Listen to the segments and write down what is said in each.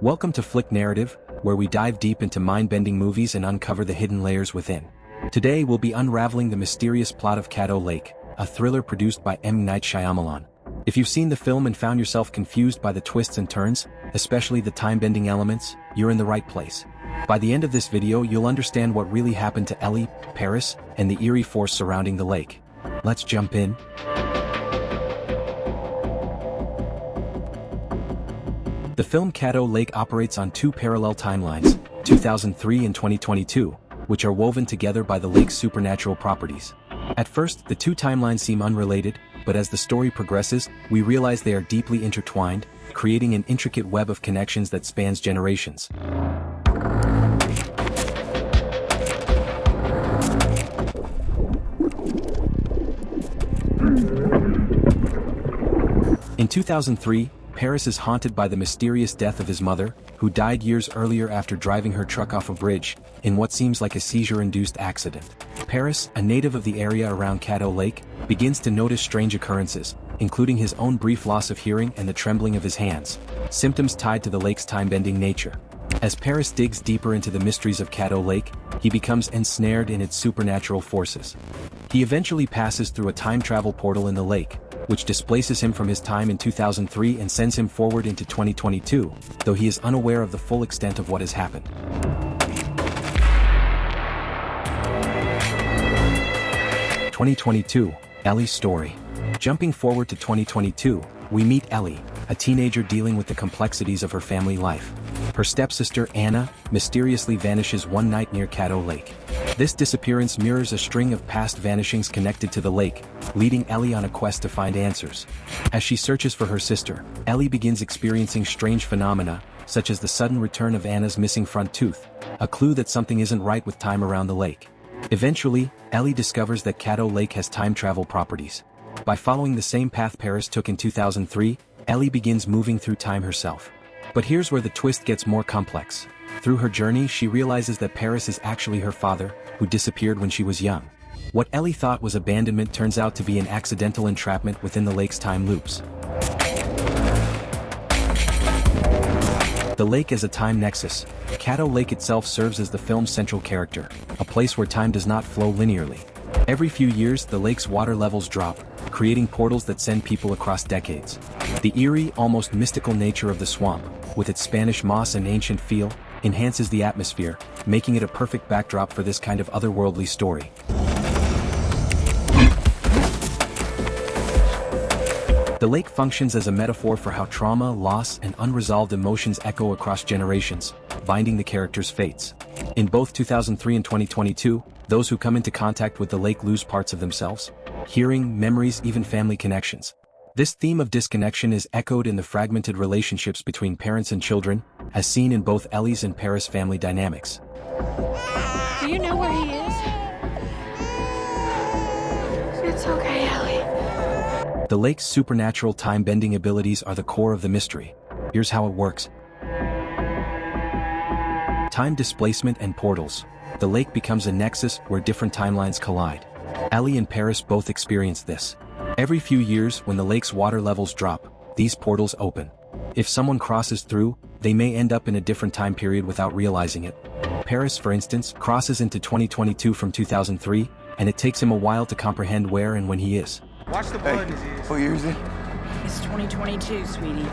Welcome to Flick Narrative, where we dive deep into mind-bending movies and uncover the hidden layers within. Today we'll be unraveling the mysterious plot of Caddo Lake, a thriller produced by M. Night Shyamalan. If you've seen the film and found yourself confused by the twists and turns, especially the time-bending elements, you're in the right place. By the end of this video you'll understand what really happened to Ellie, Paris, and the eerie force surrounding the lake. Let's jump in. The film Caddo Lake operates on two parallel timelines, 2003 and 2022, which are woven together by the lake's supernatural properties. At first, the two timelines seem unrelated, but as the story progresses, we realize they are deeply intertwined, creating an intricate web of connections that spans generations. In 2003, Paris is haunted by the mysterious death of his mother, who died years earlier after driving her truck off a bridge, in what seems like a seizure-induced accident. Paris, a native of the area around Caddo Lake, begins to notice strange occurrences, including his own brief loss of hearing and the trembling of his hands, symptoms tied to the lake's time-bending nature. As Paris digs deeper into the mysteries of Caddo Lake, he becomes ensnared in its supernatural forces. He eventually passes through a time travel portal in the lake, which displaces him from his time in 2003 and sends him forward into 2022, though he is unaware of the full extent of what has happened. (2022) Ellie's story. Jumping forward to 2022, we meet Ellie, a teenager dealing with the complexities of her family life. Her stepsister Anna mysteriously vanishes one night near Caddo Lake. This disappearance mirrors a string of past vanishings connected to the lake, leading Ellie on a quest to find answers. As she searches for her sister, Ellie begins experiencing strange phenomena, such as the sudden return of Anna's missing front tooth, a clue that something isn't right with time around the lake. Eventually, Ellie discovers that Caddo Lake has time travel properties. By following the same path Paris took in 2003, Ellie begins moving through time herself. But here's where the twist gets more complex. Through her journey, she realizes that Paris is actually her father, who disappeared when she was young. What Ellie thought was abandonment turns out to be an accidental entrapment within the lake's time loops. The lake as a time nexus. Caddo Lake itself serves as the film's central character, a place where time does not flow linearly. Every few years, the lake's water levels drop, creating portals that send people across decades. The eerie, almost mystical nature of the swamp, with its Spanish moss and ancient feel, enhances the atmosphere, making it a perfect backdrop for this kind of otherworldly story. The lake functions as a metaphor for how trauma, loss, and unresolved emotions echo across generations, binding the characters' fates. In both 2003 and 2022, those who come into contact with the lake lose parts of themselves, hearing, memories, even family connections. This theme of disconnection is echoed in the fragmented relationships between parents and children, as seen in both Ellie's and Paris' family dynamics. Do you know where he is? It's okay, Ellie. The lake's supernatural time-bending abilities are the core of the mystery. Here's how it works. Time displacement and portals. The lake becomes a nexus where different timelines collide. Ellie and Paris both experience this. Every few years, when the lake's water levels drop, these portals open. If someone crosses through, they may end up in a different time period without realizing it. Paris, for instance, crosses into 2022 from 2003, and it takes him a while to comprehend where and when he is. Watch the blood disease. What year is it? It's 2022, sweetie.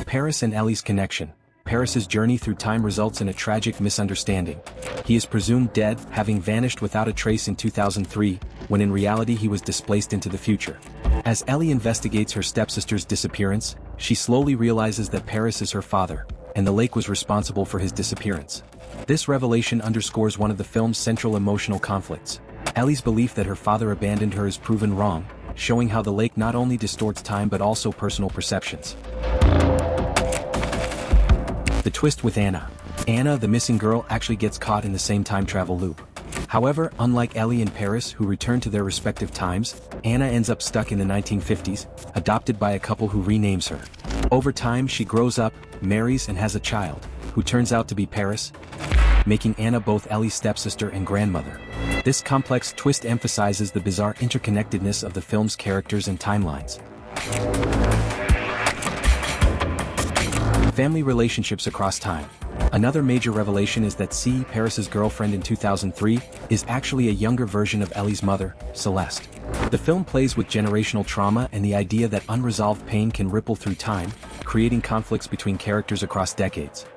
Paris and Ellie's connection. Paris's journey through time results in a tragic misunderstanding. He is presumed dead, having vanished without a trace in 2003, when in reality he was displaced into the future. As Ellie investigates her stepsister's disappearance, she slowly realizes that Paris is her father, and the lake was responsible for his disappearance. This revelation underscores one of the film's central emotional conflicts. Ellie's belief that her father abandoned her is proven wrong, showing how the lake not only distorts time but also personal perceptions. The twist with Anna. Anna, the missing girl, actually gets caught in the same time travel loop. However, unlike Ellie and Paris, who return to their respective times, Anna ends up stuck in the 1950s, adopted by a couple who renames her. Over time, she grows up, marries, and has a child, who turns out to be Paris, making Anna both Ellie's stepsister and grandmother. This complex twist emphasizes the bizarre interconnectedness of the film's characters and timelines. Family relationships across time. Another major revelation is that C. Paris's girlfriend in 2003 is actually a younger version of Ellie's mother, Celeste. The film plays with generational trauma and the idea that unresolved pain can ripple through time, creating conflicts between characters across decades.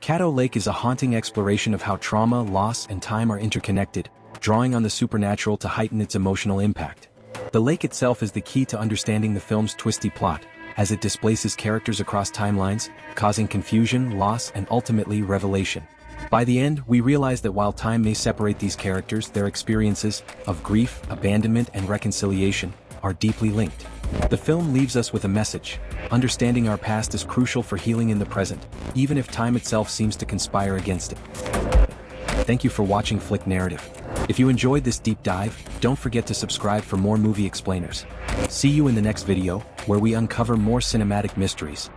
Caddo Lake is a haunting exploration of how trauma, loss, and time are interconnected, drawing on the supernatural to heighten its emotional impact. The lake itself is the key to understanding the film's twisty plot, as it displaces characters across timelines, causing confusion, loss, and ultimately revelation. By the end, we realize that while time may separate these characters, their experiences of grief, abandonment, and reconciliation are deeply linked. The film leaves us with a message. Understanding our past is crucial for healing in the present, even if time itself seems to conspire against it. Thank you for watching Flick Narrative. If you enjoyed this deep dive, don't forget to subscribe for more movie explainers. See you in the next video, where we uncover more cinematic mysteries.